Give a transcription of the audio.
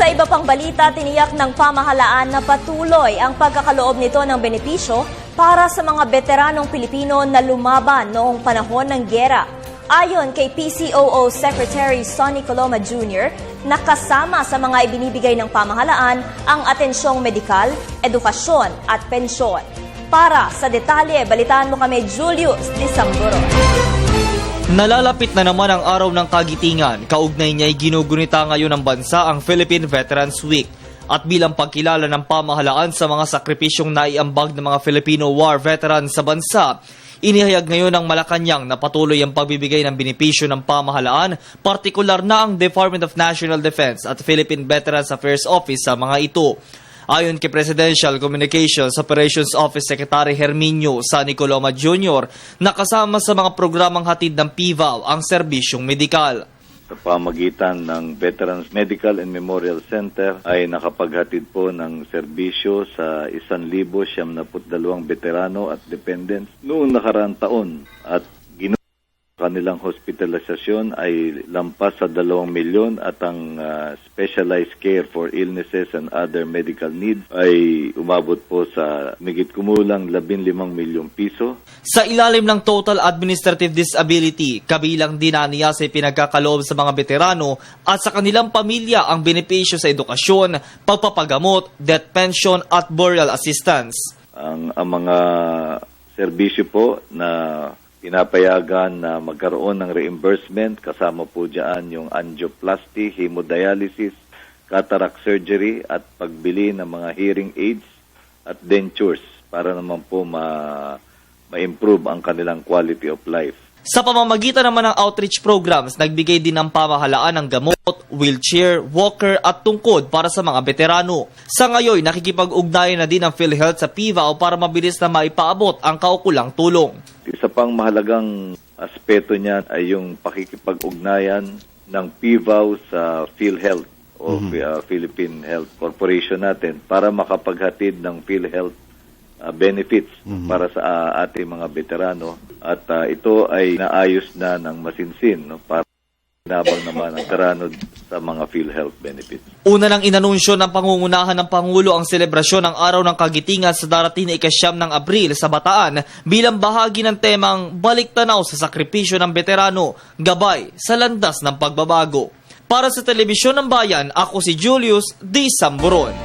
Sa iba pang balita, tiniyak ng pamahalaan na patuloy ang pagkakaloob nito ng benepisyo para sa mga veteranong Pilipino na lumaban noong panahon ng giyera. Ayon kay PCOO Secretary Sonny Coloma Jr., nakasama sa mga ibinibigay ng pamahalaan ang atensyong medikal, edukasyon at pensyon. Para sa detalye, balitaan mo kami Julius Disamburo. Nalalapit na naman ang araw ng kagitingan. Kaugnay niya ay ginugunita ngayon ng bansa ang Philippine Veterans Week. At bilang pagkilala ng pamahalaan sa mga sakripisyong naiambag ng mga Filipino war veterans sa bansa, inihayag ngayon ng Malacanang na patuloy ang pagbibigay ng benepisyo ng pamahalaan, partikular na ang Department of National Defense at Philippine Veterans Affairs Office sa mga ito. Ayon kay Presidential Communications Operations Office Secretary Herminio Sonny Coloma Jr., nakasama sa mga programang hatid ng PVAW ang serbisyong medikal. Sa pamagitan ng Veterans Medical and Memorial Center ay nakapaghatid po ng serbisyo sa 1,072 veterano at dependents noong nakaraang taon at kanilang hospitalisasyon ay lampas sa 2 milyon at ang specialized care for illnesses and other medical needs ay umabot po sa higit kumulang 15 milyong piso. Sa ilalim ng Total Administrative Disability, kabilang din niya sa pinagkakaloob sa mga veterano at sa kanilang pamilya ang benepisyo sa edukasyon, pagpapagamot, death pension at burial assistance. Ang mga serbisyo po na pinapayagan na magkaroon ng reimbursement, kasama po dyan yung angioplasty, hemodialysis, cataract surgery at pagbili ng mga hearing aids at dentures para naman po ma-improve ang kanilang quality of life. Sa pamamagitan naman ng outreach programs, nagbigay din ng pamahalaan ng gamot, wheelchair, walker at tungkod para sa mga veterano. Sa ngayon, nakikipag-ugnayan na din ang PhilHealth sa PVAW para mabilis na maipaabot ang kaukulang tulong. Isa pang mahalagang aspeto niyan ay yung pakikipag-ugnayan ng PVAW sa PhilHealth o Philippine Health Corporation natin para makapaghatid ng PhilHealth benefits para sa ating mga veterano at ito ay naayos na ng masinsin para nabang naman ang veterano sa mga PhilHealth benefits. Una nang inanunsyo ng pangungunahan ng Pangulo ang selebrasyon ng Araw ng Kagitingan sa darating na 9 ng Abril sa Bataan bilang bahagi ng temang Balik Tanaw sa Sakripisyo ng Veterano, Gabay sa Landas ng Pagbabago. Para sa Telebisyon ng Bayan, ako si Julius Disamburo.